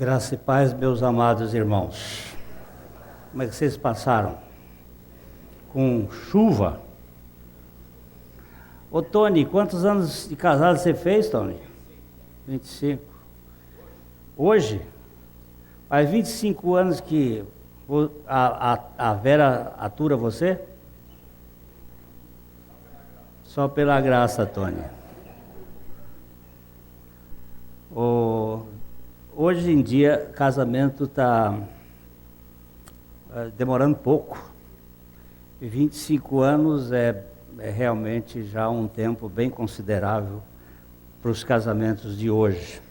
Graça e paz, meus amados irmãos. Como é que vocês passaram? Com chuva? Ô Tony, quantos anos de casado você fez, Tony? 25. Hoje? Faz 25 anos que a Vera atura você? Só pela graça, Tony. Hoje em dia, casamento está demorando pouco. 25 anos é realmente já um tempo bem considerável para os casamentos de hoje.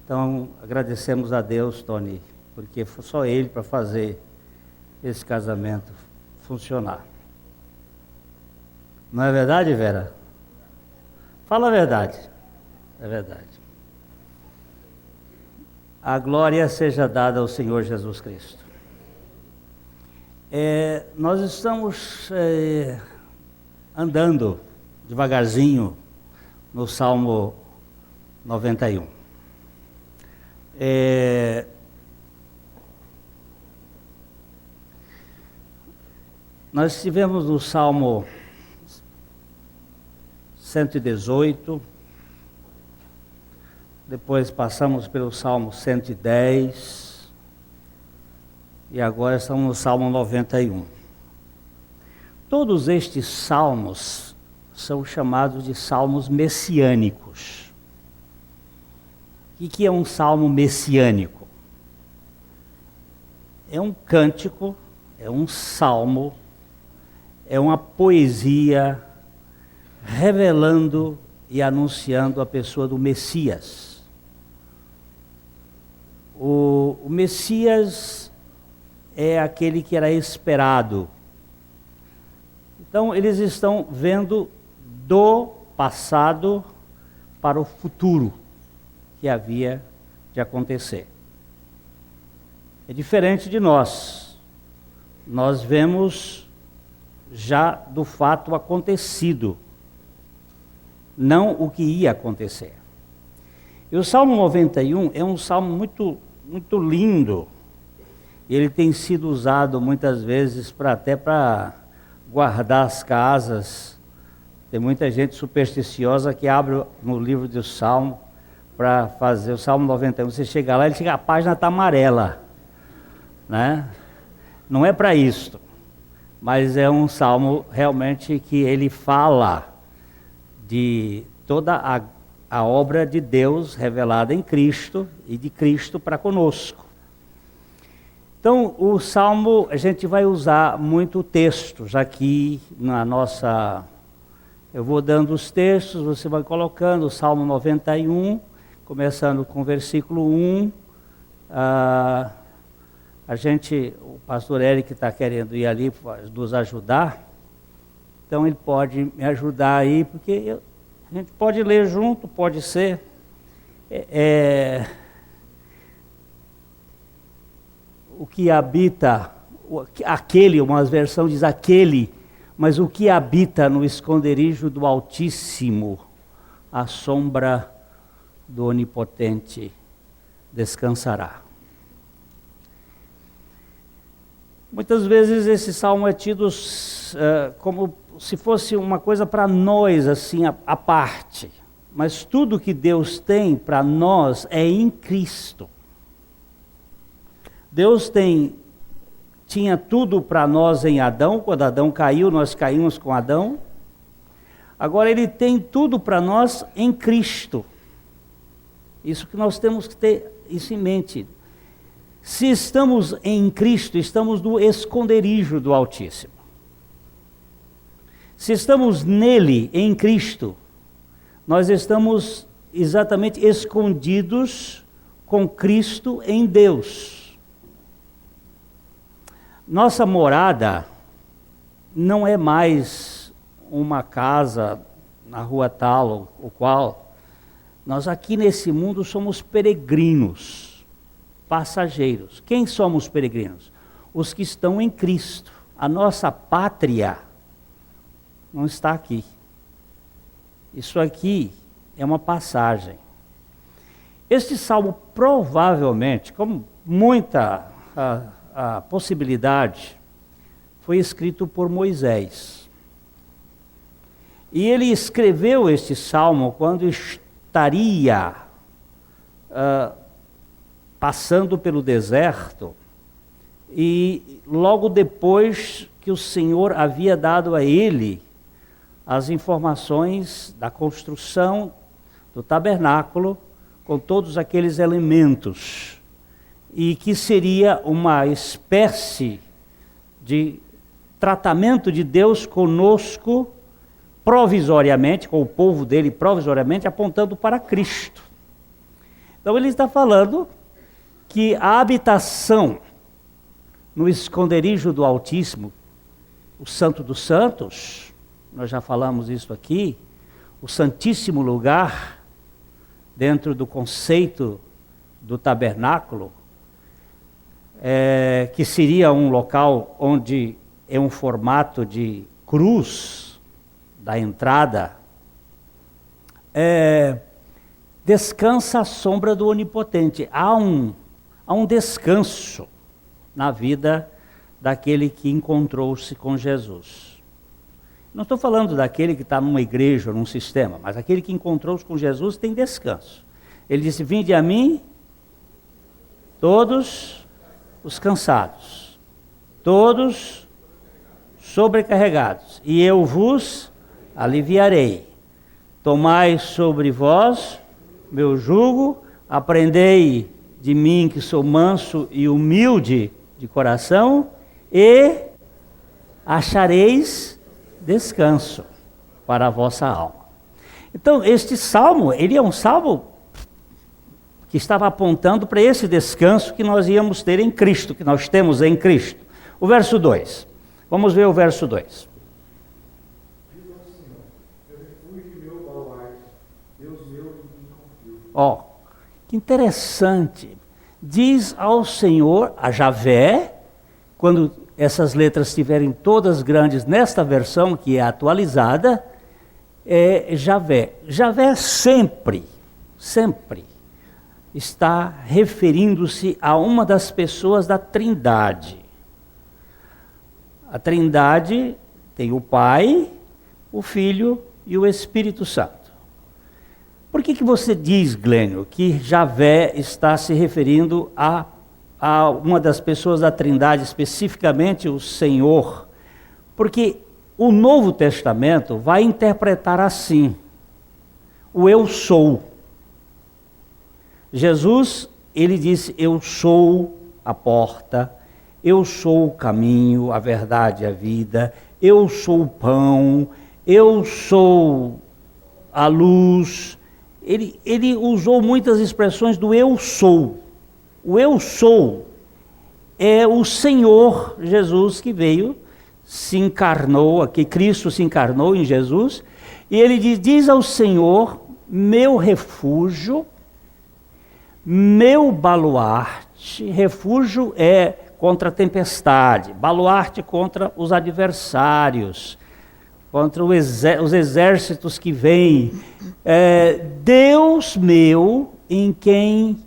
Então, agradecemos a Deus, Tony, porque foi só Ele para fazer esse casamento funcionar. Não é verdade, Vera? Fala a verdade. É verdade. A glória seja dada ao Senhor Jesus Cristo. Nós estamos andando devagarzinho no Salmo 91. Nós estivemos no Salmo 118, depois passamos pelo Salmo 110 e agora estamos no Salmo 91. Todos estes salmos são chamados de salmos messiânicos. O que é um salmo messiânico? É um cântico, é um salmo, é uma poesia revelando e anunciando a pessoa do Messias. O Messias é aquele que era esperado. Então, eles estão vendo do passado para o futuro que havia de acontecer. É diferente de nós. Nós vemos já do fato acontecido, não o que ia acontecer. E o Salmo 91 é um salmo muito lindo. Ele tem sido usado muitas vezes até para guardar as casas. Tem muita gente supersticiosa que abre no livro do Salmo para fazer o Salmo 91. Você chega lá, a página está amarela, né? Não é para isso, mas é um salmo realmente que ele fala de toda a obra de Deus revelada em Cristo e de Cristo para conosco. Então, o Salmo, a gente vai usar muito textos aqui na nossa... Eu vou dando os textos, você vai colocando o Salmo 91, começando com o versículo 1. O pastor Eric está querendo ir ali nos ajudar, então ele pode me ajudar aí, porque a gente pode ler junto, pode ser. O que habita, aquele, uma versão diz aquele, mas o que habita no esconderijo do Altíssimo, a sombra do Onipotente descansará. Muitas vezes esse salmo é tido como se fosse uma coisa para nós, assim, à parte. Mas tudo que Deus tem para nós é em Cristo. Deus tinha tudo para nós em Adão. Quando Adão caiu, nós caímos com Adão. Agora Ele tem tudo para nós em Cristo. Isso que nós temos que ter isso em mente. Se estamos em Cristo, estamos no esconderijo do Altíssimo. Se estamos nele, em Cristo, nós estamos exatamente escondidos com Cristo em Deus. Nossa morada não é mais uma casa na rua tal ou qual. Nós aqui nesse mundo somos peregrinos, passageiros. Quem somos peregrinos? Os que estão em Cristo. A nossa pátria não está aqui. Isso aqui é uma passagem. Este salmo provavelmente, com muita a possibilidade, foi escrito por Moisés. E ele escreveu este salmo quando estaria passando pelo deserto, e logo depois que o Senhor havia dado a ele as informações da construção do tabernáculo, com todos aqueles elementos, e que seria uma espécie de tratamento de Deus conosco, provisoriamente, com o povo dele provisoriamente, apontando para Cristo. Então ele está falando que a habitação no esconderijo do Altíssimo, o Santo dos Santos, nós já falamos isso aqui, o Santíssimo Lugar, dentro do conceito do tabernáculo, que seria um local onde é um formato de cruz da entrada, descansa à sombra do Onipotente. Há um descanso na vida daquele que encontrou-se com Jesus. Não estou falando daquele que está numa igreja ou num sistema, mas aquele que encontrou-se com Jesus tem descanso. Ele disse: vinde a mim todos os cansados, todos sobrecarregados, e eu vos aliviarei. Tomai sobre vós meu jugo, aprendei de mim que sou manso e humilde de coração, e achareis descanso para a vossa alma. Então, este salmo, ele é um salmo que estava apontando para esse descanso que nós íamos ter em Cristo, que nós temos em Cristo. O verso 2. Vamos ver o verso 2. Ó, que interessante. Diz ao Senhor, a Javé, quando essas letras estiverem todas grandes nesta versão que é atualizada, é Javé. Javé sempre está referindo-se a uma das pessoas da Trindade. A Trindade tem o Pai, o Filho e o Espírito Santo. Por que você diz, Glênio, que Javé está se referindo a uma das pessoas da Trindade, especificamente o Senhor? Porque o Novo Testamento vai interpretar assim: o eu sou. Jesus, ele disse: eu sou a porta, eu sou o caminho, a verdade e a vida, eu sou o pão, eu sou a luz. Ele usou muitas expressões do eu sou. O eu sou é o Senhor Jesus que veio, se encarnou, que Cristo se encarnou em Jesus, e ele diz ao Senhor: meu refúgio, meu baluarte. Refúgio é contra a tempestade, baluarte contra os adversários, contra os exércitos que vêm. Deus meu, em quem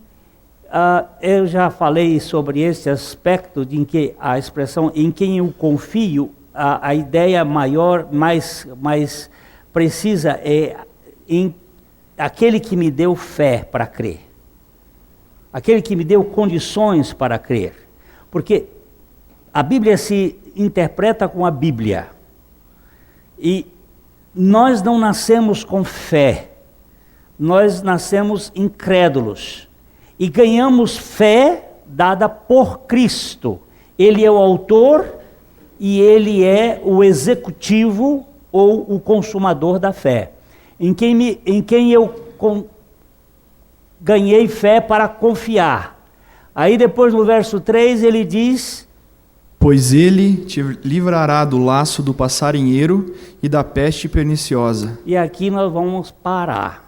eu já falei sobre esse aspecto, de em que a expressão em quem eu confio, a ideia maior, mais precisa é em aquele que me deu fé para crer, aquele que me deu condições para crer, porque a Bíblia se interpreta com a Bíblia, e nós não nascemos com fé, nós nascemos incrédulos, e ganhamos fé dada por Cristo. Ele é o autor e ele é o executivo ou o consumador da fé, em quem eu ganhei fé para confiar. Aí depois no verso 3 ele diz: pois ele te livrará do laço do passarinheiro e da peste perniciosa. E aqui nós vamos parar.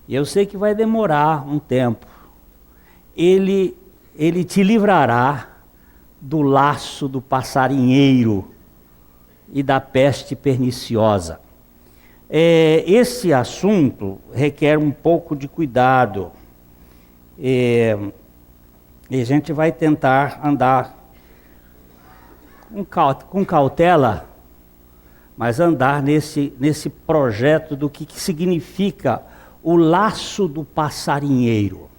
Eu sei que vai demorar um tempo. Ele te livrará do laço do passarinheiro e da peste perniciosa. Esse assunto requer um pouco de cuidado. E a gente vai tentar andar com cautela, mas andar nesse projeto do que significa o laço do passarinheiro.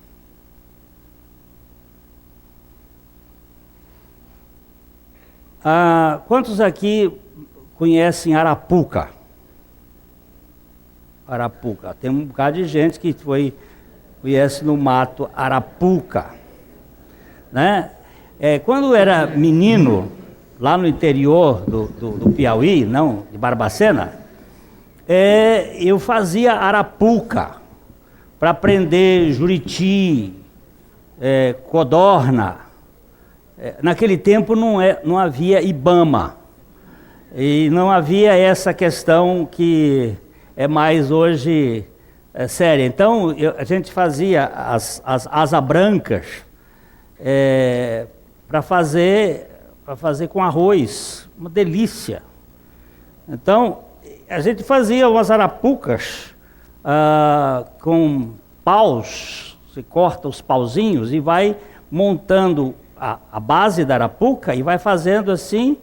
Quantos aqui conhecem Arapuca? Arapuca. Tem um bocado de gente que conhece no mato Arapuca, né? Quando eu era menino, lá no interior do Piauí, não, de Barbacena, eu fazia Arapuca para prender juriti, codorna. Naquele tempo não havia Ibama, e não havia essa questão que é mais hoje séria. Então a gente fazia as asa brancas para fazer com arroz, uma delícia. Então a gente fazia umas arapucas com paus, se corta os pauzinhos e vai montando a base da arapuca e vai fazendo assim,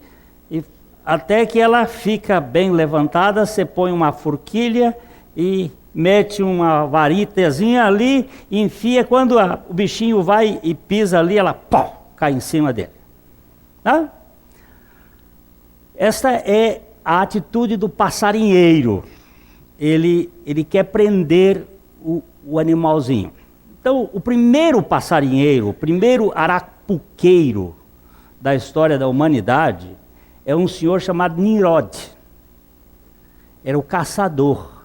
até que ela fica bem levantada. Você põe uma forquilha e mete uma varitazinha ali, e enfia. Quando o bichinho vai e pisa ali, ela cai em cima dele. Tá? Esta é a atitude do passarinheiro. Ele quer prender o animalzinho. Então, o primeiro passarinheiro, o primeiro arapuqueiro da história da humanidade é um senhor chamado Nimrod. Era o caçador.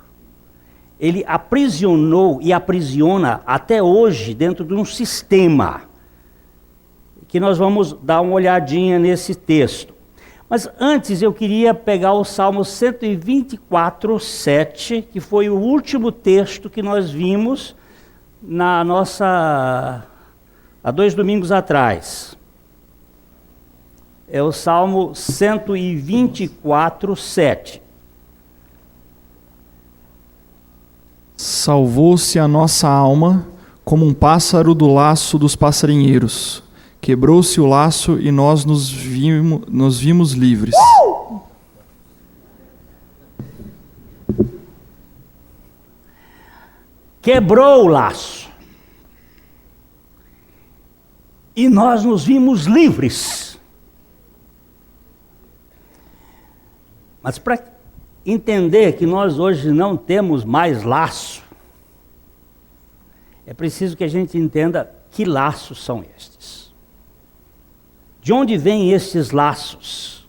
Ele aprisionou e aprisiona até hoje dentro de um sistema que nós vamos dar uma olhadinha nesse texto. Mas antes eu queria pegar o Salmo 124, 7, que foi o último texto que nós vimos há 2 domingos atrás. É o Salmo 124, 7. Salvou-se a nossa alma como um pássaro do laço dos passarinheiros. Quebrou-se o laço e nós nos vimos livres. Quebrou o laço e nós nos vimos livres. Mas para entender que nós hoje não temos mais laço, é preciso que a gente entenda que laços são estes. De onde vêm estes laços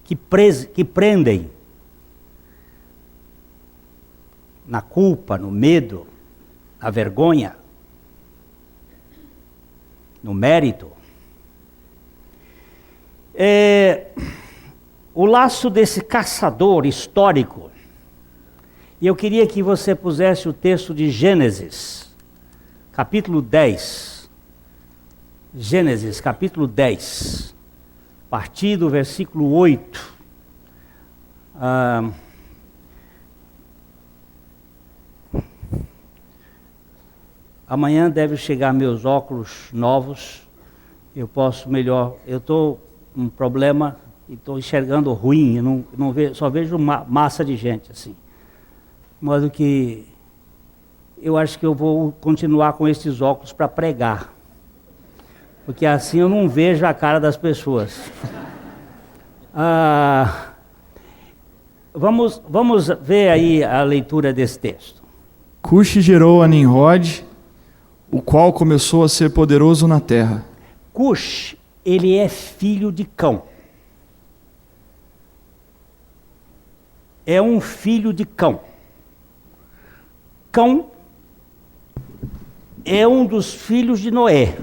que prendem? Na culpa, no medo, na vergonha, no mérito. O laço desse caçador histórico, e eu queria que você pusesse o texto de Gênesis, capítulo 10. Gênesis, capítulo 10, a partir do versículo 8. Amanhã deve chegar meus óculos novos, eu posso melhor. Eu estou com um problema e estou enxergando ruim, não vejo, só vejo massa de gente assim. De modo que eu acho que eu vou continuar com esses óculos para pregar, porque assim eu não vejo a cara das pessoas. Vamos ver aí a leitura desse texto. Cuxi gerou a Nimrod, o qual começou a ser poderoso na terra. Cuxi, ele é filho de Cão. É um filho de Cão. Cão é um dos filhos de Noé.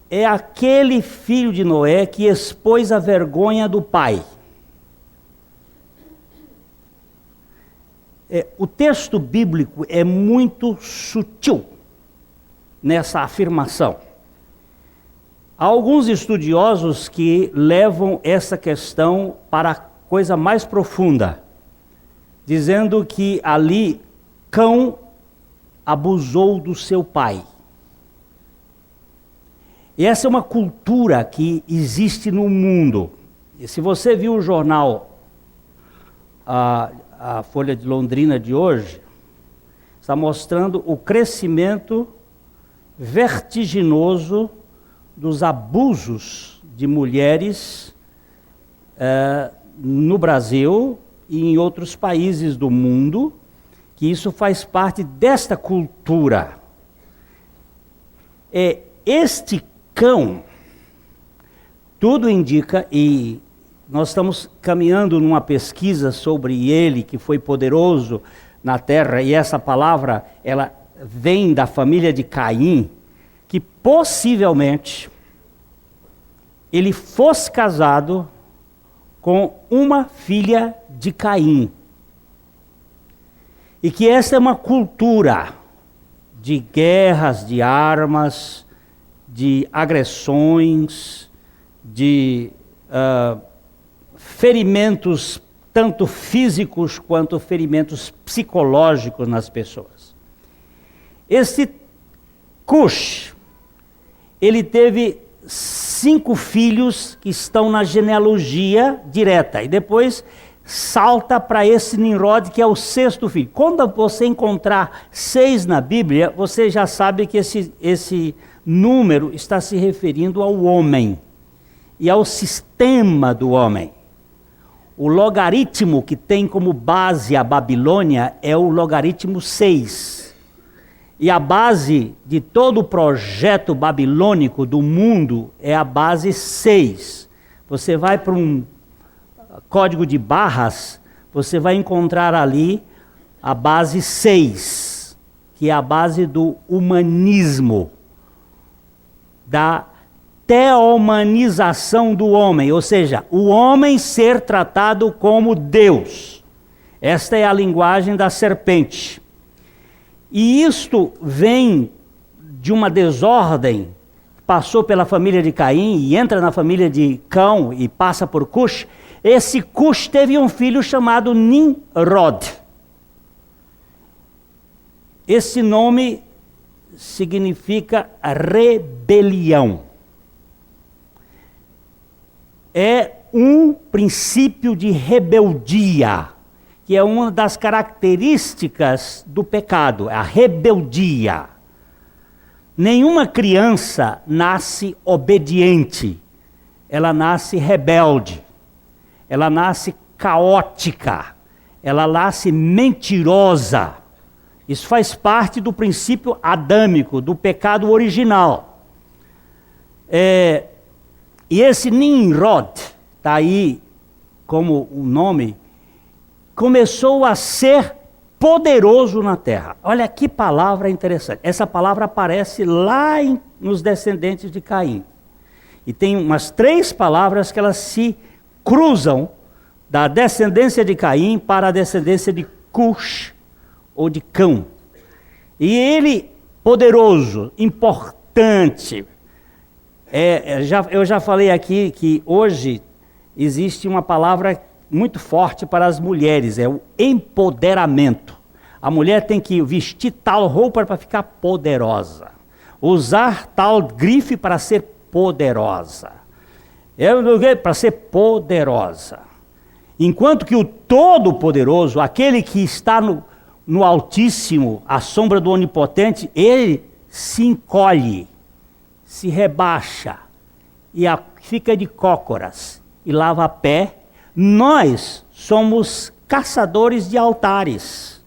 É aquele filho de Noé que expôs a vergonha do pai. O texto bíblico é muito sutil nessa afirmação. Há alguns estudiosos que levam essa questão para coisa mais profunda, dizendo que ali Cão abusou do seu pai. E essa é uma cultura que existe no mundo. E se você viu o jornal, a Folha de Londrina de hoje, está mostrando o crescimento vertiginoso dos abusos de mulheres no Brasil e em outros países do mundo, que isso faz parte desta cultura. Este Cão, tudo indica, e nós estamos caminhando numa pesquisa sobre ele, que foi poderoso na terra, e essa palavra, ela vem da família de Caim, que possivelmente ele fosse casado com uma filha de Caim. E que essa é uma cultura de guerras, de armas, de agressões, de ferimentos tanto físicos quanto ferimentos psicológicos nas pessoas. Esse Cush, ele teve 5 filhos que estão na genealogia direta, e depois salta para esse Nimrod, que é o 6º filho. Quando você encontrar 6 na Bíblia, você já sabe que esse número está se referindo ao homem e ao sistema do homem. O logaritmo que tem como base a Babilônia é o logaritmo 6. E a base de todo o projeto babilônico do mundo é a base 6. Você vai para um código de barras, você vai encontrar ali a base 6, que é a base do humanismo, da teomanização do homem, ou seja, o homem ser tratado como Deus. Esta é a linguagem da serpente. E isto vem de uma desordem, passou pela família de Caim e entra na família de Cão e passa por Cush. Esse Cush teve um filho chamado Nimrod. Esse nome significa rebelião. É um princípio de rebeldia, que é uma das características do pecado, a rebeldia. Nenhuma criança nasce obediente, ela nasce rebelde, ela nasce caótica, ela nasce mentirosa. Isso faz parte do princípio adâmico, do pecado original. E esse Nimrod, está aí como o nome, começou a ser poderoso na terra. Olha que palavra interessante. Essa palavra aparece lá nos descendentes de Caim. E tem umas 3 palavras que elas se cruzam da descendência de Caim para a descendência de Cush, ou de Cão. E ele, poderoso, importante. Eu já falei aqui que hoje existe uma palavra muito forte para as mulheres, é o empoderamento. A mulher tem que vestir tal roupa para ficar poderosa, usar tal grife para ser poderosa, para ser poderosa. Enquanto que o Todo-Poderoso, aquele que está no Altíssimo, à sombra do Onipotente, ele se encolhe, se rebaixa e fica de cócoras e lava pé. Nós somos caçadores de altares,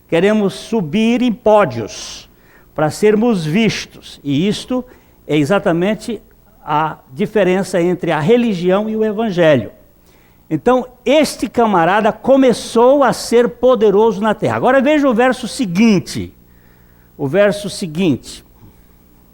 queremos subir em pódios para sermos vistos, e isto é exatamente a diferença entre a religião e o evangelho. Então, este camarada começou a ser poderoso na terra. Agora veja o verso seguinte. O verso seguinte.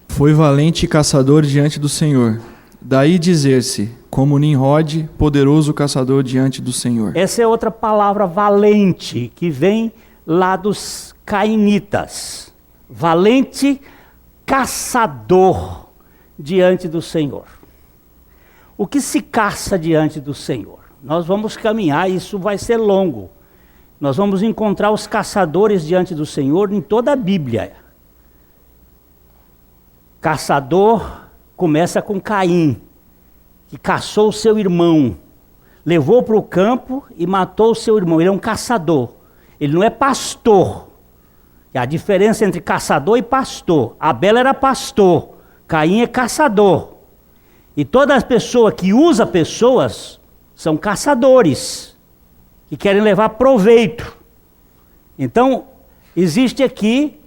Foi valente caçador diante do Senhor. Daí dizer-se, como Nimrod, poderoso caçador diante do Senhor. Essa é outra palavra, valente, que vem lá dos cainitas. Valente caçador diante do Senhor. O que se caça diante do Senhor? Nós vamos caminhar, isso vai ser longo. Nós vamos encontrar os caçadores diante do Senhor em toda a Bíblia. Caçador começa com Caim, que caçou o seu irmão, levou para o campo e matou o seu irmão. Ele é um caçador, ele não é pastor. E a diferença entre caçador e pastor: Abel era pastor, Caim é caçador. E toda pessoa que usa pessoas são caçadores, que querem levar proveito. Então, existe aqui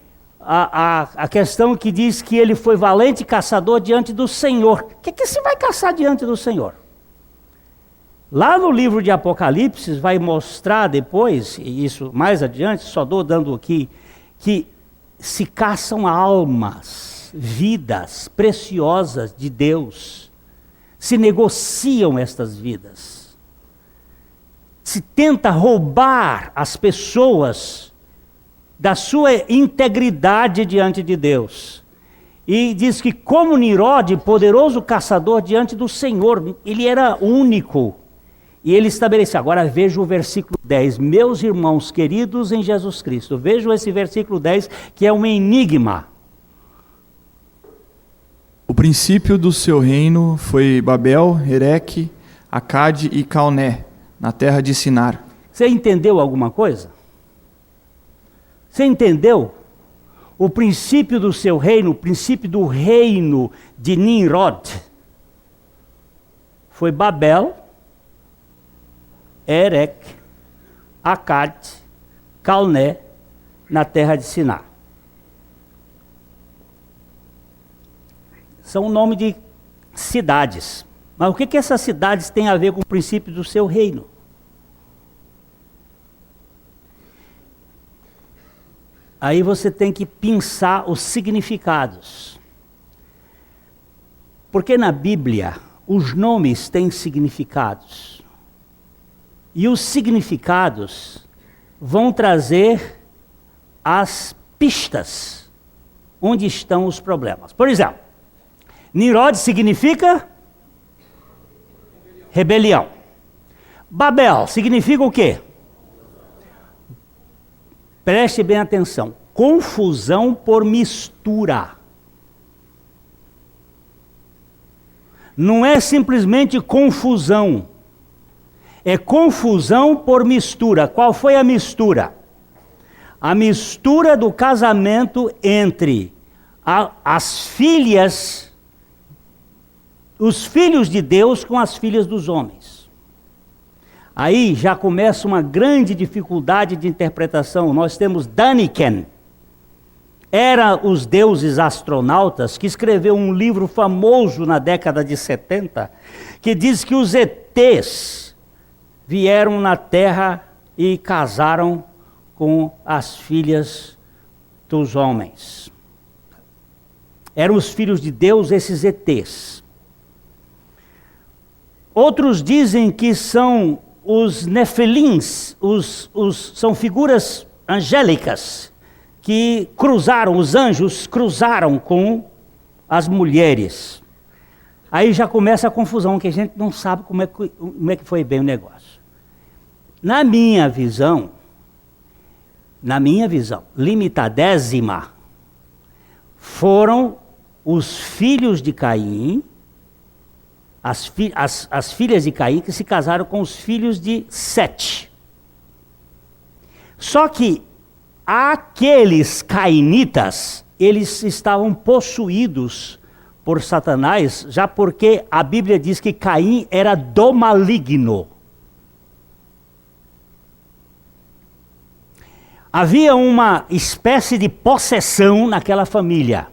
a questão que diz que ele foi valente caçador diante do Senhor. O que se vai caçar diante do Senhor? Lá no livro de Apocalipse vai mostrar depois, e isso mais adiante, só estou dando aqui, que se caçam almas, vidas preciosas de Deus. Se negociam estas vidas. Se tenta roubar as pessoas da sua integridade diante de Deus. E diz que como Nimrod, poderoso caçador diante do Senhor, ele era único. E ele estabeleceu, agora veja o versículo 10, meus irmãos queridos em Jesus Cristo, vejam esse versículo 10 que é um enigma. O princípio do seu reino foi Babel, Ereque, Acade e Calné, na terra de Sinar. Você entendeu alguma coisa? Você entendeu? O princípio do seu reino, o princípio do reino de Nimrod, foi Babel, Ereque, Acade, Calné, na terra de Sinar. São o nome de cidades. Mas o que essas cidades têm a ver com o princípio do seu reino? Aí você tem que pensar os significados. Porque na Bíblia, os nomes têm significados. E os significados vão trazer as pistas onde estão os problemas. Por exemplo, Nimrod significa rebelião. Babel significa o quê? Preste bem atenção. Confusão por mistura. Não é simplesmente confusão. É confusão por mistura. Qual foi a mistura? A mistura do casamento entre as filhas, os filhos de Deus com as filhas dos homens. Aí já começa uma grande dificuldade de interpretação. Nós temos Daniken, era os deuses astronautas, que escreveu um livro famoso na década de 70, que diz que os ETs vieram na Terra e casaram com as filhas dos homens. Eram os filhos de Deus, esses ETs. Outros dizem que são os Nefilins, são figuras angélicas que cruzaram, os anjos cruzaram com as mulheres. Aí já começa a confusão, que a gente não sabe como é que foi bem o negócio. Na minha visão, limitadésima, foram os filhos de Caim, as filhas de Caim que se casaram com os filhos de Sete. Só que aqueles cainitas, eles estavam possuídos por Satanás, já porque a Bíblia diz que Caim era do maligno. Havia uma espécie de possessão naquela família.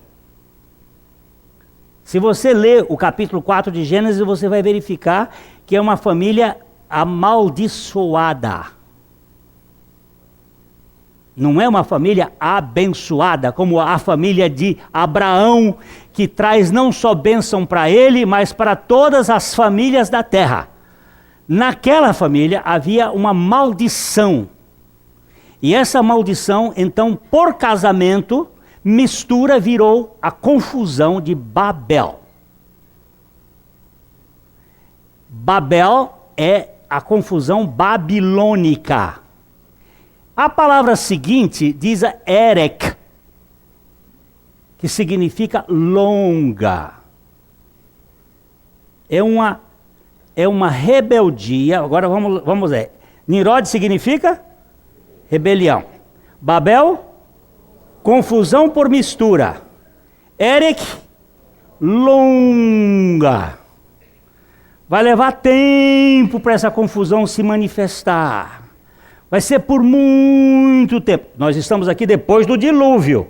Se você ler o capítulo 4 de Gênesis, você vai verificar que é uma família amaldiçoada. Não é uma família abençoada, como a família de Abraão, que traz não só bênção para ele, mas para todas as famílias da terra. Naquela família havia uma maldição. E essa maldição, então, por casamento, mistura virou a confusão de Babel. Babel é a confusão babilônica. A palavra seguinte diz erek, que significa longa. É uma rebeldia. Agora vamos ver. Nimrod significa rebelião. Babel, confusão por mistura. Erek, longa. Vai levar tempo para essa confusão se manifestar. Vai ser por muito tempo. Nós estamos aqui depois do dilúvio.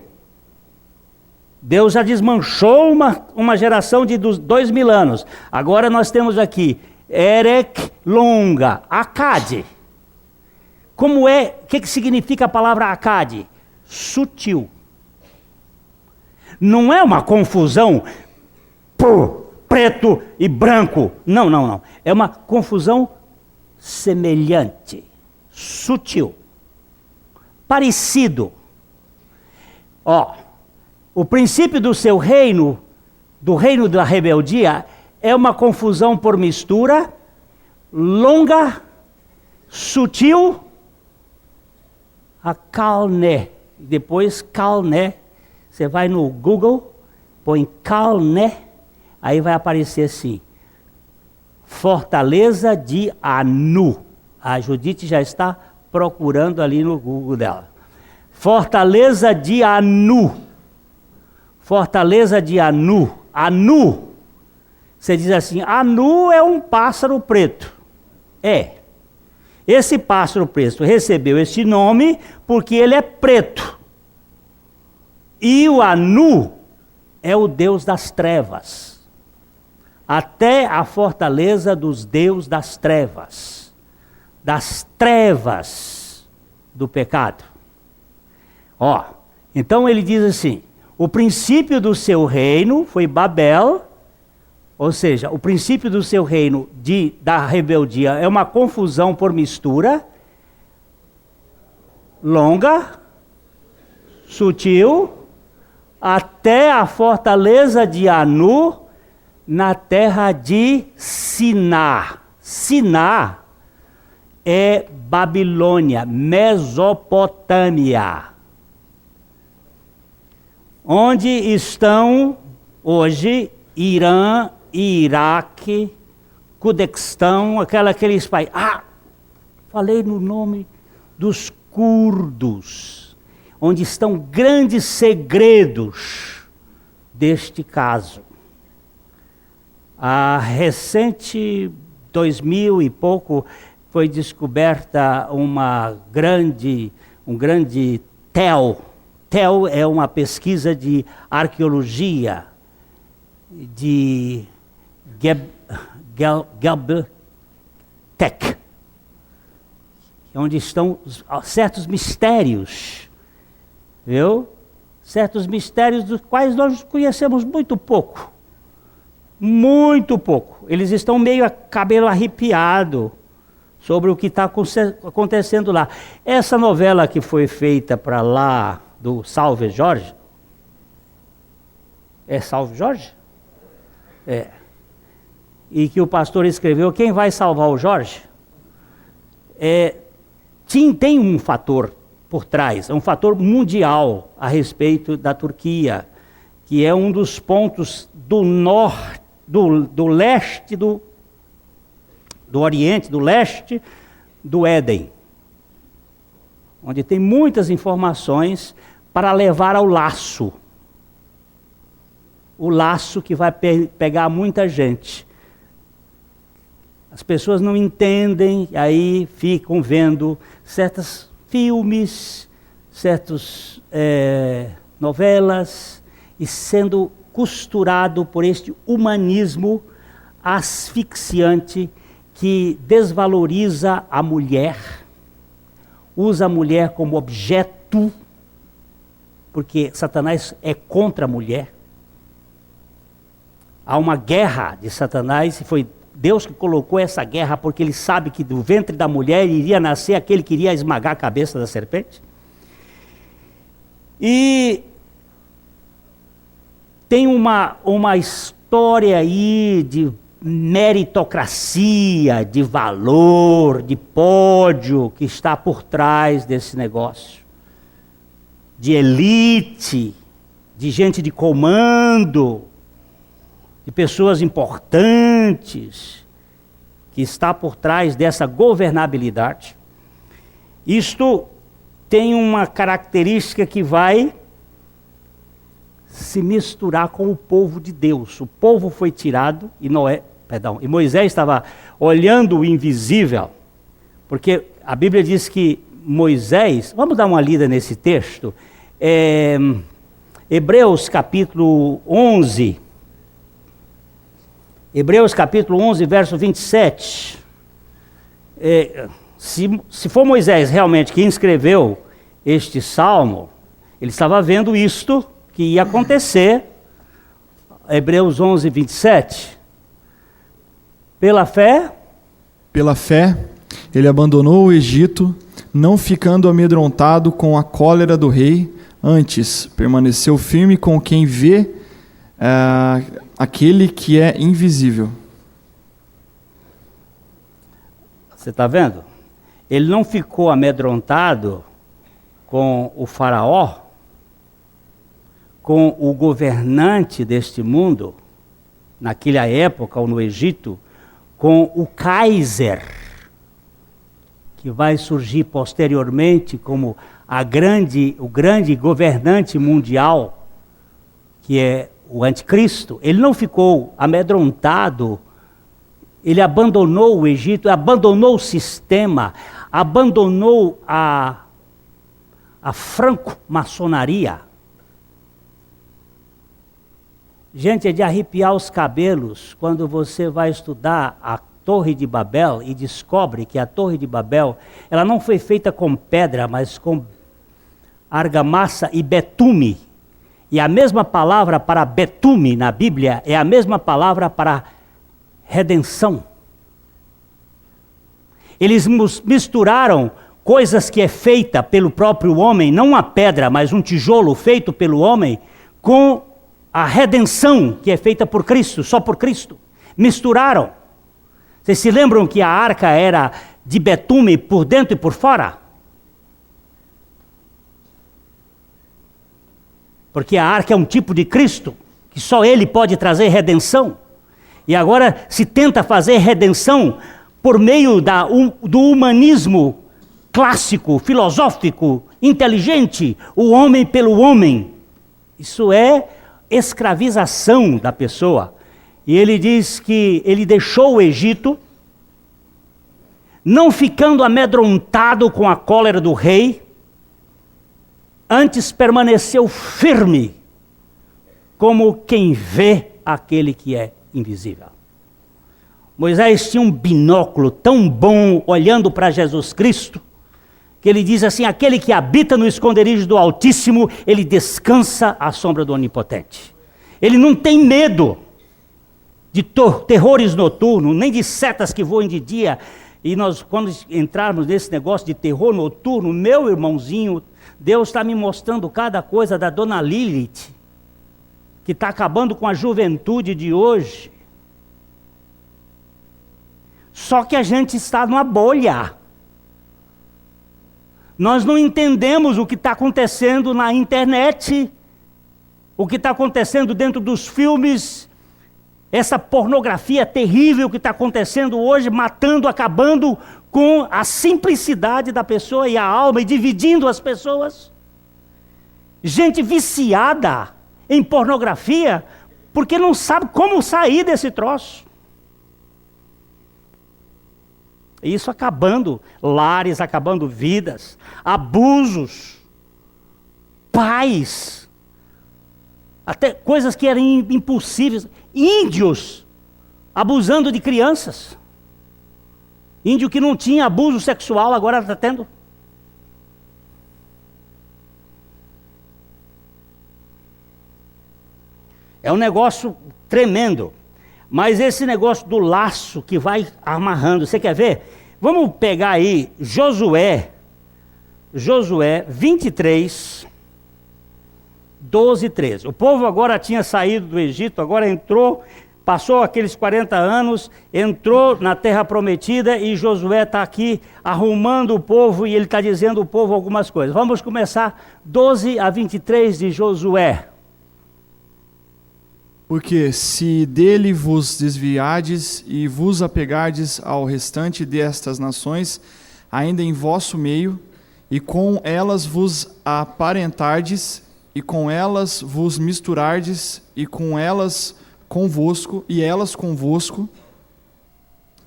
Deus já desmanchou uma geração de 2000 anos. Agora nós temos aqui Erek, longa, Acade. O que significa a palavra Acade? Sutil. Não é uma confusão por preto e branco. Não. É uma confusão semelhante, sutil, parecido. O princípio do seu reino, do reino da rebeldia, é uma confusão por mistura, longa, sutil, a Calné. Depois Calné, você vai no Google, põe Calné, aí vai aparecer assim, Fortaleza de Anu. A Judite já está procurando ali no Google dela. Fortaleza de Anu. Fortaleza de Anu. Anu. Você diz assim, Anu é um pássaro preto. Esse pássaro preto recebeu esse nome porque ele é preto. E o Anu é o deus das trevas. Até a fortaleza dos deuses das trevas. Das trevas do pecado. Então ele diz assim, o princípio do seu reino foi Babel, ou seja, o princípio do seu reino da rebeldia é uma confusão por mistura, longa, sutil, até a fortaleza de Anu, na terra de Siná. Siná é Babilônia, Mesopotâmia. Onde estão hoje Irã, Iraque, Kurdistão, aqueles países. Falei no nome dos curdos, onde estão grandes segredos deste caso. A recente 2000 e pouco foi descoberta um grande TEL. TEL é uma pesquisa de arqueologia de Gebtec, onde estão certos mistérios, viu? Certos mistérios dos quais nós conhecemos muito pouco. Muito pouco. Eles estão meio a cabelo arrepiado sobre o que está acontecendo lá. Essa novela que foi feita para lá, do Salve Jorge, é Salve Jorge? E que o pastor escreveu, quem vai salvar o Jorge? Tem um fator por trás, é um fator mundial a respeito da Turquia, que é um dos pontos do norte, do leste, do Oriente, do leste do Éden, onde tem muitas informações para levar ao laço. O laço que vai pegar muita gente. As pessoas não entendem, aí ficam vendo certos filmes, certas novelas, e sendo costurado por este humanismo asfixiante que desvaloriza a mulher, usa a mulher como objeto, porque Satanás é contra a mulher. Há uma guerra de Satanás, e foi Deus que colocou essa guerra, porque ele sabe que do ventre da mulher iria nascer aquele que iria esmagar a cabeça da serpente. E tem uma história aí de meritocracia, de valor, de pódio que está por trás desse negócio. De elite, de gente de comando, de pessoas importantes, que está por trás dessa governabilidade. Isto tem uma característica que vai se misturar com o povo de Deus. O povo foi tirado e Moisés estava olhando o invisível, porque a Bíblia diz que Moisés, vamos dar uma lida nesse texto, Hebreus capítulo 11, verso 27, se for Moisés realmente quem escreveu este salmo, ele estava vendo isto que ia acontecer. Hebreus 11, 27. Pela fé, ele abandonou o Egito, não ficando amedrontado com a cólera do rei, antes permaneceu firme com quem vê aquele que é invisível. Você está vendo? Ele não ficou amedrontado com o faraó, com o governante deste mundo, naquela época ou no Egito, com o Kaiser, que vai surgir posteriormente como o grande governante mundial, que é o anticristo. Ele não ficou amedrontado, ele abandonou o Egito, abandonou o sistema, abandonou a franco-maçonaria. Gente, é de arrepiar os cabelos quando você vai estudar a Torre de Babel e descobre que a Torre de Babel, ela não foi feita com pedra, mas com argamassa e betume. E a mesma palavra para betume na Bíblia é a mesma palavra para redenção. Eles misturaram coisas que é feita pelo próprio homem, não uma pedra, mas um tijolo feito pelo homem, com a redenção que é feita por Cristo, só por Cristo. Misturaram. Vocês se lembram que a arca era de betume por dentro e por fora? Porque a arca é um tipo de Cristo, que só Ele pode trazer redenção. E agora se tenta fazer redenção por meio do humanismo clássico, filosófico, inteligente, o homem pelo homem. Isso é escravização da pessoa. E ele diz que ele deixou o Egito, não ficando amedrontado com a cólera do rei, antes permaneceu firme, como quem vê aquele que é invisível. Moisés tinha um binóculo tão bom olhando para Jesus Cristo, que ele diz assim: aquele que habita no esconderijo do Altíssimo, ele descansa à sombra do Onipotente. Ele não tem medo de terrores noturnos, nem de setas que voem de dia. E nós, quando entrarmos nesse negócio de terror noturno, meu irmãozinho, Deus está me mostrando cada coisa da dona Lilith, que está acabando com a juventude de hoje. Só que a gente está numa bolha. Nós não entendemos o que está acontecendo na internet, o que está acontecendo dentro dos filmes, essa pornografia terrível que está acontecendo hoje, matando, acabando com a simplicidade da pessoa e a alma, e dividindo as pessoas. Gente viciada em pornografia, porque não sabe como sair desse troço. Isso acabando lares, acabando vidas, abusos, pais, até coisas que eram impossíveis, índios abusando de crianças. Índio que não tinha abuso sexual, agora está tendo. É um negócio tremendo. Mas esse negócio do laço que vai amarrando, você quer ver? Vamos pegar aí Josué 23, 12 e 13. O povo agora tinha saído do Egito, agora entrou passou aqueles 40 anos, entrou na terra prometida e Josué está aqui arrumando o povo e ele está dizendo ao povo algumas coisas. Vamos começar 12 a 23 de Josué. Porque se dele vos desviardes e vos apegardes ao restante destas nações, ainda em vosso meio, e com elas vos aparentardes, e com elas vos misturardes, e com elas convosco, e elas convosco,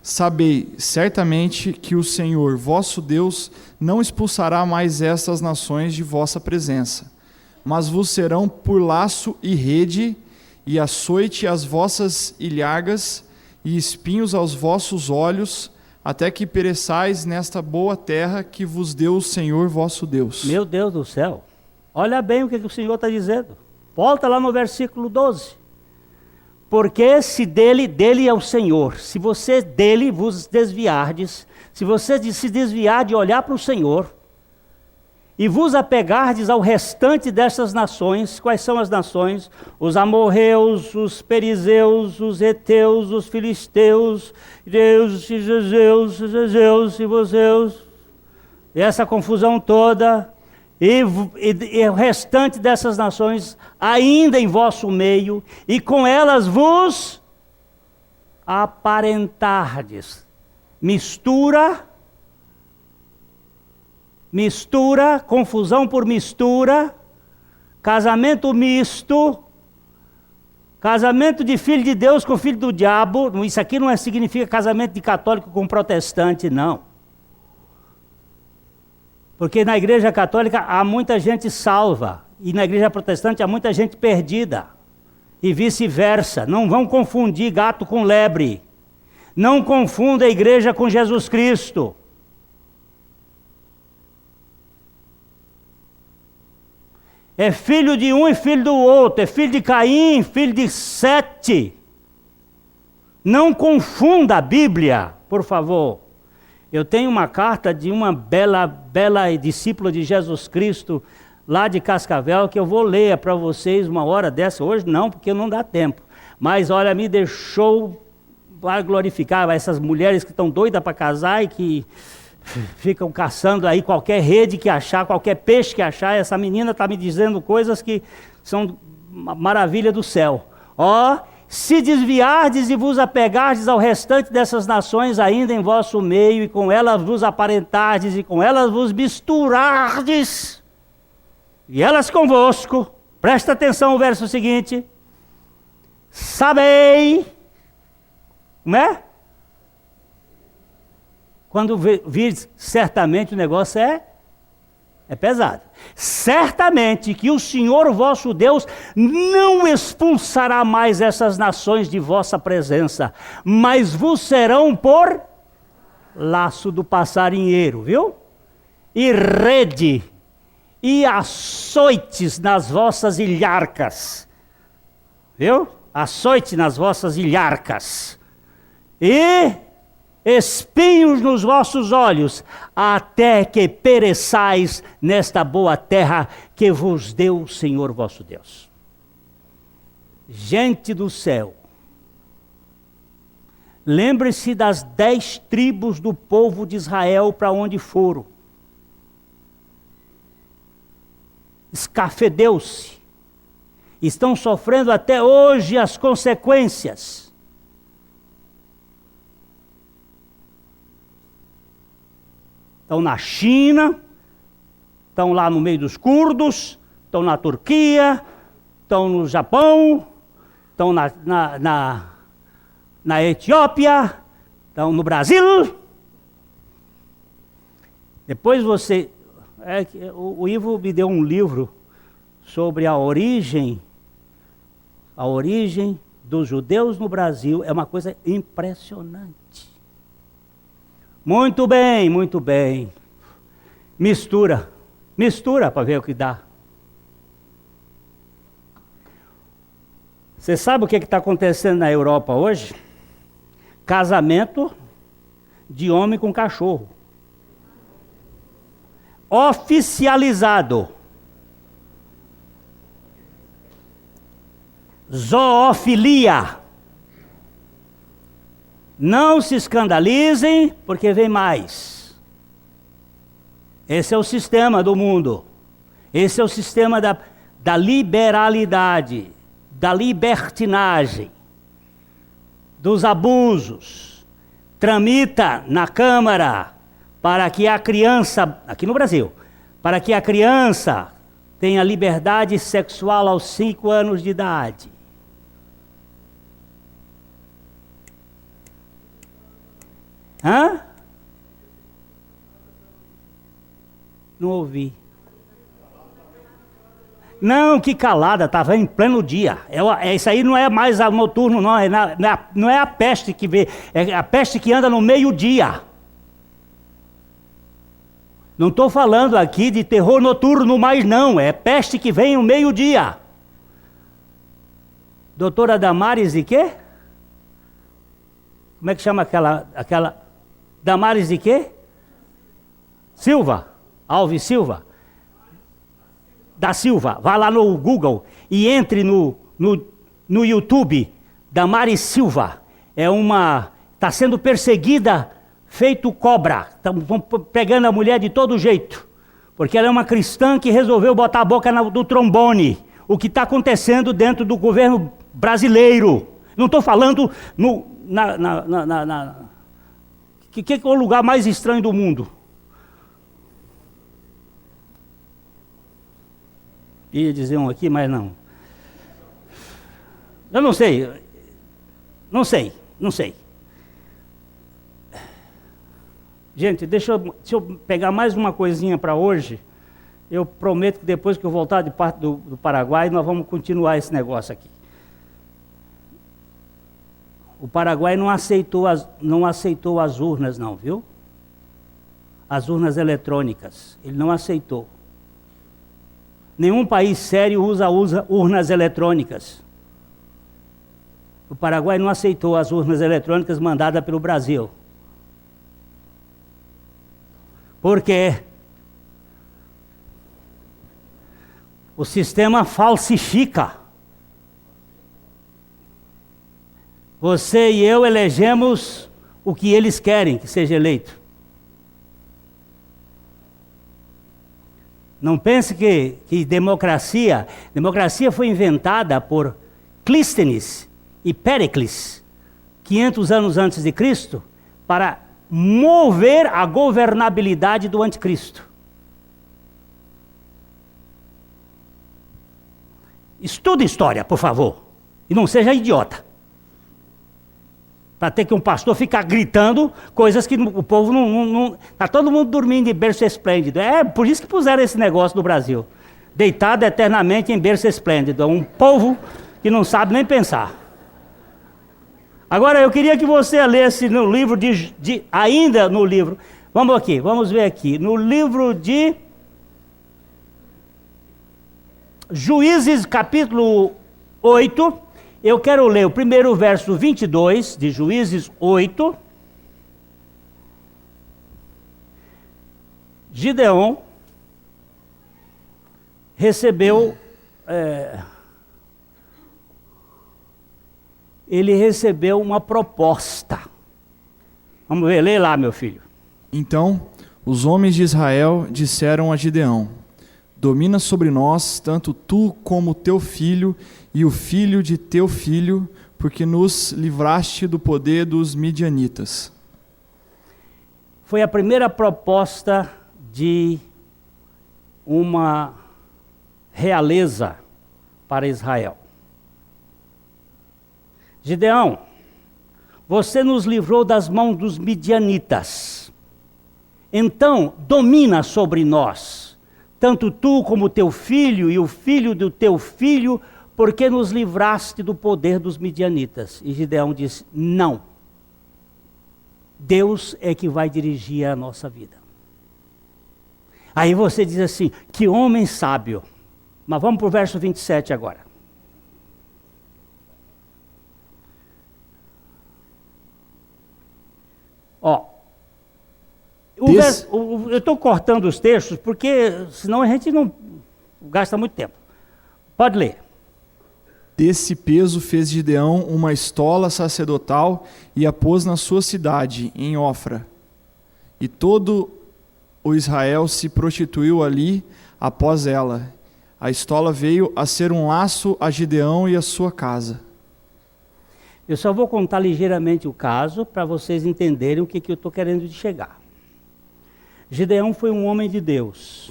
sabei certamente que o Senhor vosso Deus não expulsará mais estas nações de vossa presença, mas vos serão por laço e rede, e açoite às vossas ilhargas, e espinhos aos vossos olhos, até que pereçais nesta boa terra que vos deu o Senhor vosso Deus. Meu Deus do céu, olha bem o que o Senhor está dizendo. Volta lá no versículo 12. Porque se dele é o Senhor, se você dele vos desviardes, se você se desviar de olhar para o Senhor, e vos apegardes ao restante dessas nações. Quais são as nações? Os amorreus, os perizeus, os heteus, os filisteus, Deus, e Jezeus, e voseus, e essa confusão toda, e o restante dessas nações ainda em vosso meio, e com elas vos aparentardes. Mistura, confusão por mistura, casamento misto, casamento de filho de Deus com filho do diabo. Isso aqui não significa casamento de católico com protestante, não. Porque na igreja católica há muita gente salva, e na igreja protestante há muita gente perdida, e vice-versa. Não vão confundir gato com lebre. Não confunda a igreja com Jesus Cristo. É filho de um e filho do outro, é filho de Caim, filho de Sete. Não confunda a Bíblia, por favor. Eu tenho uma carta de uma bela discípula de Jesus Cristo, lá de Cascavel, que eu vou ler para vocês uma hora dessa. Hoje não, porque não dá tempo. Mas olha, me deixou para glorificar essas mulheres que estão doidas para casar e que ficam caçando aí qualquer rede que achar, qualquer peixe que achar. Essa menina está me dizendo coisas que são maravilha do céu. Se desviardes e vos apegardes ao restante dessas nações ainda em vosso meio, e com elas vos aparentardes, e com elas vos misturardes, e elas convosco. Presta atenção ao verso seguinte. Sabei, como é? Quando vir, certamente o negócio é pesado. Certamente que o Senhor vosso Deus não expulsará mais essas nações de vossa presença, mas vos serão por laço do passarinheiro, viu? E rede, e açoites nas vossas ilharcas, viu? Açoite nas vossas ilharcas. E espinhos nos vossos olhos, até que pereçais nesta boa terra que vos deu o Senhor vosso Deus. Gente do céu, lembre-se das 10 tribos do povo de Israel para onde foram. Escafedeu-se. Estão sofrendo até hoje as consequências. Estão na China, estão lá no meio dos curdos, estão na Turquia, estão no Japão, estão na Etiópia, estão no Brasil. Depois o Ivo me deu um livro sobre a origem dos judeus no Brasil. É uma coisa impressionante. Muito bem, muito bem. Mistura para ver o que dá. Você sabe o que está acontecendo na Europa hoje? Casamento de homem com cachorro. Oficializado. Zoofilia. Não se escandalizem, porque vem mais. Esse é o sistema do mundo. Esse é o sistema da liberalidade, da libertinagem, dos abusos. Tramita na Câmara para que a criança, aqui no Brasil, para que a criança tenha liberdade sexual aos 5 anos de idade. Hã? Não ouvi. Não, que calada, estava em pleno dia. Isso aí não é mais noturno, não. Não é a peste que vê, é a peste que anda no meio-dia. Não estou falando aqui de terror noturno mais, não. É peste que vem no meio-dia. Doutora Damares de quê? Como é que chama aquela Damares de quê? Silva. Alves Silva. Da Silva. Vá lá no Google e entre no YouTube. Damares Silva. Está sendo perseguida, feito cobra. Estão pegando a mulher de todo jeito. Porque ela é uma cristã que resolveu botar a boca do trombone. O que está acontecendo dentro do governo brasileiro. Não estou falando que é o lugar mais estranho do mundo. Ia dizer um aqui, mas não. Eu não sei. Não sei. Gente, deixa eu pegar mais uma coisinha para hoje. Eu prometo que depois que eu voltar de parte do Paraguai, nós vamos continuar esse negócio aqui. O Paraguai não aceitou as urnas, não, viu? As urnas eletrônicas. Ele não aceitou. Nenhum país sério usa urnas eletrônicas. O Paraguai não aceitou as urnas eletrônicas mandadas pelo Brasil. Por quê? O sistema falsifica. Você e eu elegemos o que eles querem que seja eleito. Não pense que democracia foi inventada por Clístenes e Péricles, 500 anos antes de Cristo, para mover a governabilidade do anticristo. Estude história, por favor, e não seja idiota. Para ter que um pastor ficar gritando coisas que o povo não... Está todo mundo dormindo em berço esplêndido. É por isso que puseram esse negócio no Brasil. Deitado eternamente em berço esplêndido. Um povo que não sabe nem pensar. Agora eu queria que você lesse no livro ainda no livro... Vamos ver aqui. No livro de Juízes, capítulo 8... Eu quero ler o primeiro verso 22 de Juízes 8. Gideão recebeu... ele recebeu uma proposta. Vamos ver, lê lá, meu filho. Então, os homens de Israel disseram a Gideão: domina sobre nós, tanto tu como teu filho e o filho de teu filho, porque nos livraste do poder dos midianitas. Foi a primeira proposta de uma realeza para Israel. Gideão, você nos livrou das mãos dos midianitas. Então, domina sobre nós, tanto tu como teu filho e o filho do teu filho, porque nos livraste do poder dos midianitas. E Gideão disse, não. Deus é que vai dirigir a nossa vida. Aí você diz assim, que homem sábio. Mas vamos para o verso 27 agora. Ó, eu estou cortando os textos porque senão a gente não gasta muito tempo. Pode ler. Desse peso fez Gideão uma estola sacerdotal e a pôs na sua cidade, em Ofra. E todo o Israel se prostituiu ali após ela. A estola veio a ser um laço a Gideão e a sua casa. Eu só vou contar ligeiramente o caso para vocês entenderem o que eu estou querendo de chegar. Gideão foi um homem de Deus.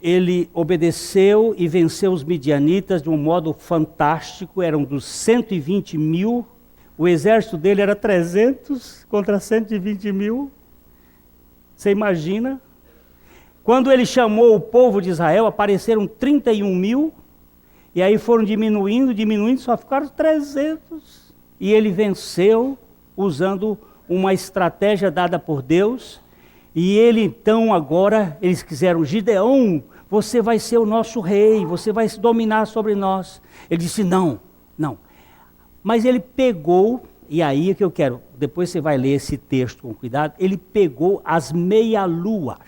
Ele obedeceu e venceu os midianitas de um modo fantástico. Eram dos 120 mil. O exército dele era 300 contra 120 mil. Você imagina? Quando ele chamou o povo de Israel, apareceram 31 mil. E aí foram diminuindo, só ficaram 300. E ele venceu usando uma estratégia dada por Deus. E ele então agora, eles quiseram, Gideão, você vai ser o nosso rei, você vai dominar sobre nós. Ele disse, não. Mas ele pegou, e aí é que eu quero, depois você vai ler esse texto com cuidado, ele pegou as meia-luas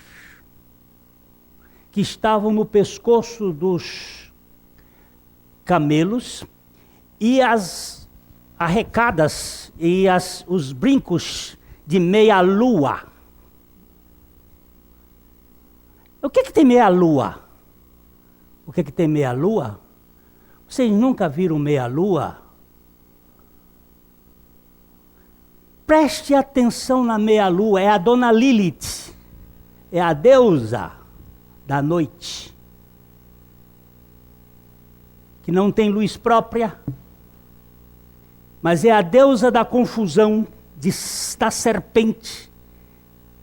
que estavam no pescoço dos camelos e as arrecadas e os brincos de meia-lua. O que tem meia-lua? O que tem meia-lua? Vocês nunca viram meia-lua? Preste atenção na meia-lua, é a dona Lilith, é a deusa da noite, que não tem luz própria, mas é a deusa da confusão, da serpente.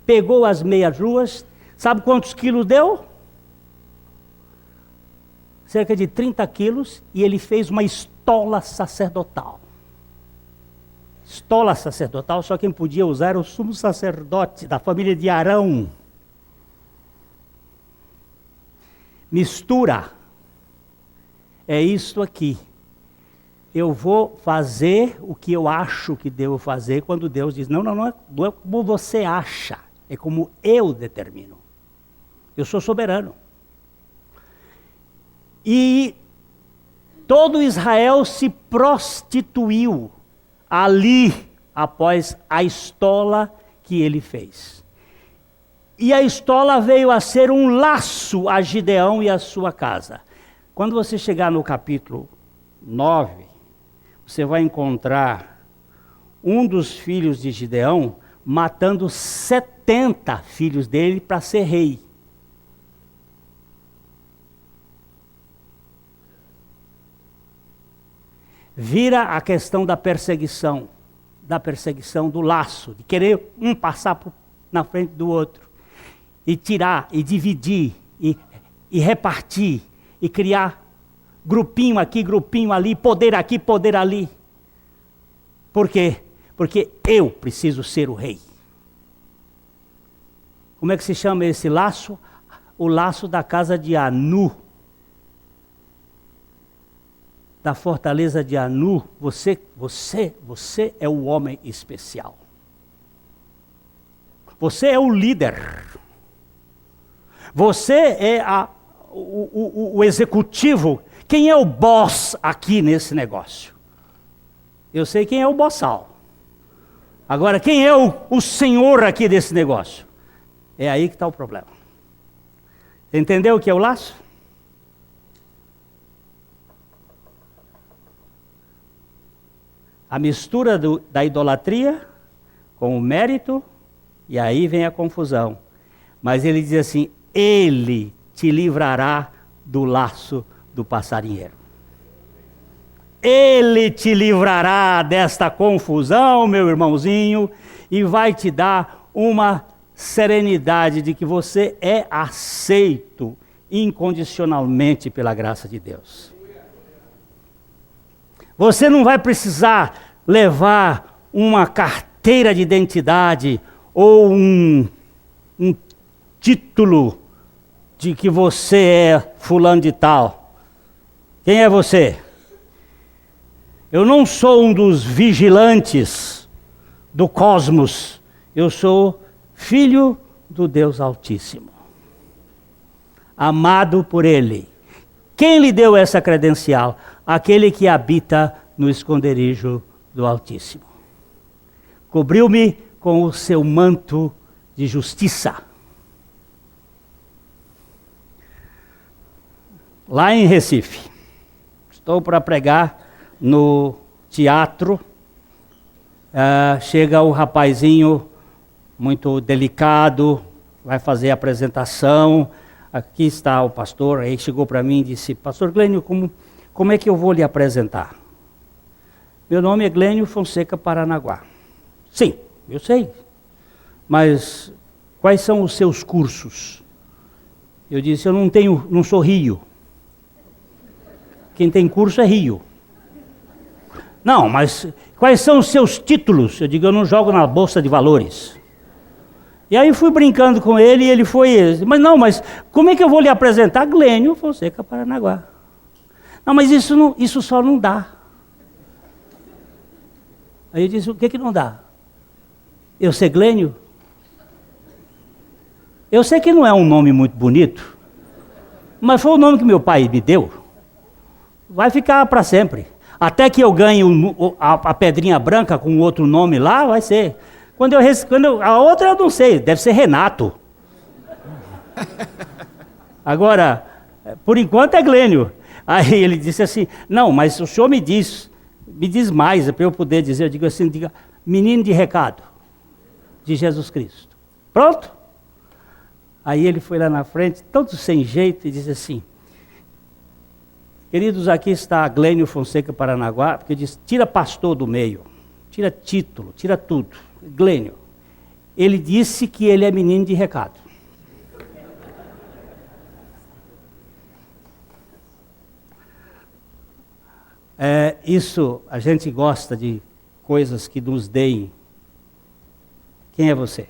Pegou as meias-luas, sabe quantos quilos deu? Cerca de 30 quilos, e ele fez uma estola sacerdotal. Estola sacerdotal, só quem podia usar era o sumo sacerdote da família de Arão. Mistura. É isto aqui. Eu vou fazer o que eu acho que devo fazer, quando Deus diz, não é como você acha, é como eu determino. Eu sou soberano. E todo Israel se prostituiu ali, após a estola que ele fez. E a estola veio a ser um laço a Gideão e a sua casa. Quando você chegar no capítulo 9, você vai encontrar um dos filhos de Gideão matando 70 filhos dele para ser rei. Vira a questão da perseguição do laço, de querer um passar na frente do outro, e tirar, e dividir, e repartir, e criar grupinho aqui, grupinho ali, poder aqui, poder ali. Por quê? Porque eu preciso ser o rei. Como é que se chama esse laço? O laço da casa de Anu. Da fortaleza de Anu, você é o homem especial. Você é o líder. Você é o executivo. Quem é o boss aqui nesse negócio? Eu sei quem é o bossal. Agora, quem é o senhor aqui desse negócio? É aí que está o problema. Entendeu o que é o laço? A mistura da idolatria com o mérito, e aí vem a confusão. Mas ele diz assim, ele te livrará do laço do passarinheiro. Ele te livrará desta confusão, meu irmãozinho, e vai te dar uma serenidade de que você é aceito incondicionalmente pela graça de Deus. Você não vai precisar levar uma carteira de identidade ou um título de que você é fulano de tal. Quem é você? Eu não sou um dos vigilantes do cosmos. Eu sou filho do Deus Altíssimo, amado por Ele. Quem lhe deu essa credencial? Aquele que habita no esconderijo do Altíssimo. Cobriu-me com o seu manto de justiça. Lá em Recife, estou para pregar no teatro. Chega o rapazinho muito delicado, vai fazer a apresentação. Aqui está o pastor. Aí chegou para mim e disse: Pastor Glênio, como é que eu vou lhe apresentar? Meu nome é Glênio Fonseca Paranaguá. Sim, eu sei. Mas quais são os seus cursos? Eu disse: eu não sou Rio. Quem tem curso é Rio. Não, mas quais são os seus títulos? Eu digo: eu não jogo na bolsa de valores. E aí fui brincando com ele e ele foi... Mas como é que eu vou lhe apresentar? Glênio Fonseca Paranaguá. Não, mas isso só não dá. Aí eu disse: o que não dá? Eu ser Glênio? Eu sei que não é um nome muito bonito, mas foi o nome que meu pai me deu. Vai ficar para sempre. Até que eu ganhe a pedrinha branca com outro nome lá, vai ser. A outra eu não sei, deve ser Renato. Agora, por enquanto é Glênio. Aí ele disse assim: não, mas o senhor me diz mais, para eu poder dizer. Eu digo assim: diga, menino de recado de Jesus Cristo. Pronto? Aí ele foi lá na frente, todo sem jeito, e disse assim: queridos, aqui está Glênio Fonseca Paranaguá, porque diz: tira pastor do meio, tira título, tira tudo. Glênio, ele disse que ele é menino de recado. Isso, a gente gosta de coisas que nos deem. Quem é você?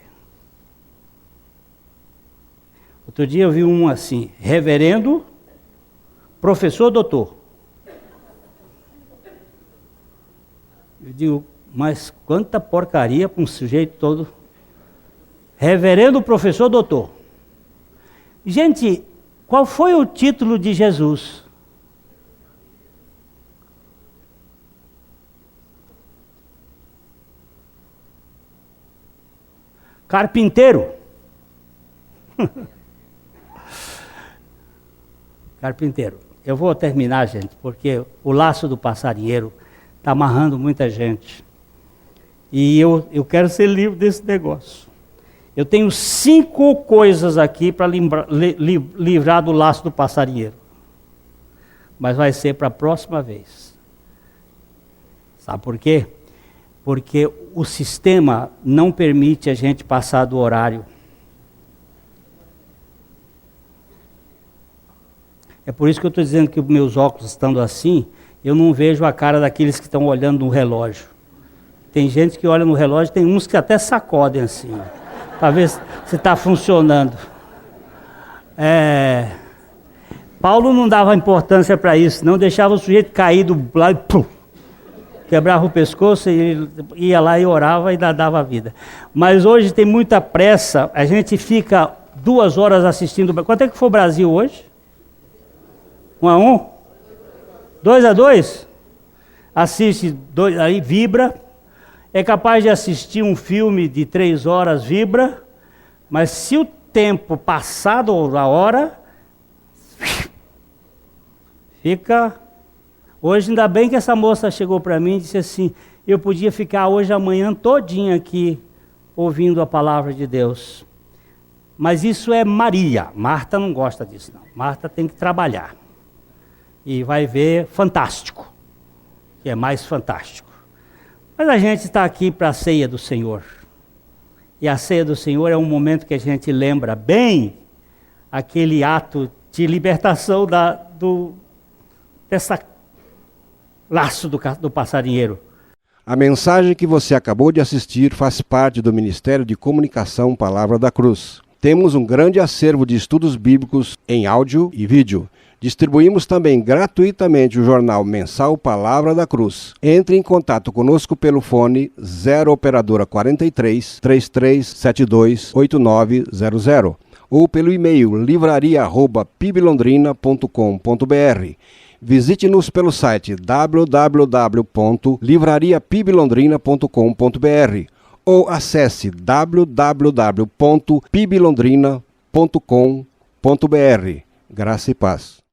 Outro dia eu vi um assim: reverendo, professor, doutor. Eu digo: mas quanta porcaria para um sujeito todo. Reverendo, professor, doutor. Gente, qual foi o título de Jesus? Carpinteiro. Carpinteiro. Eu vou terminar, gente, porque o laço do passarinheiro está amarrando muita gente. E eu quero ser livre desse negócio. Eu tenho 5 coisas aqui para livrar do laço do passarinheiro. Mas vai ser para a próxima vez. Sabe por quê? Porque o sistema não permite a gente passar do horário. É por isso que eu estou dizendo que meus óculos estando assim, eu não vejo a cara daqueles que estão olhando no relógio. Tem gente que olha no relógio, tem uns que até sacodem assim, para ver se está funcionando. Paulo não dava importância para isso, não deixava o sujeito cair do lado, pum, quebrava o pescoço e ele ia lá e orava e dava vida. Mas hoje tem muita pressa, a gente fica 2 horas assistindo. Quanto é que foi o Brasil hoje? 1-1? 2-2? Assiste, aí vibra. É capaz de assistir um filme de 3 horas, vibra. Mas se o tempo passado a hora, fica... Hoje ainda bem que essa moça chegou para mim e disse assim: eu podia ficar hoje a manhã todinha aqui ouvindo a palavra de Deus. Mas isso é Maria. Marta não gosta disso não. Marta tem que trabalhar. E vai ver Fantástico, que é mais fantástico. Mas a gente está aqui para a ceia do Senhor. E a ceia do Senhor é um momento que a gente lembra bem aquele ato de libertação dessa laço do passarinheiro. A mensagem que você acabou de assistir faz parte do Ministério de Comunicação Palavra da Cruz. Temos um grande acervo de estudos bíblicos em áudio e vídeo. Distribuímos também gratuitamente o jornal mensal Palavra da Cruz. Entre em contato conosco pelo fone 0 operadora 43 3372 8900 ou pelo e-mail livraria@piblondrina.com.br. Visite-nos pelo site www.livrariapiblondrina.com.br ou acesse www.piblondrina.com.br. Graça e paz.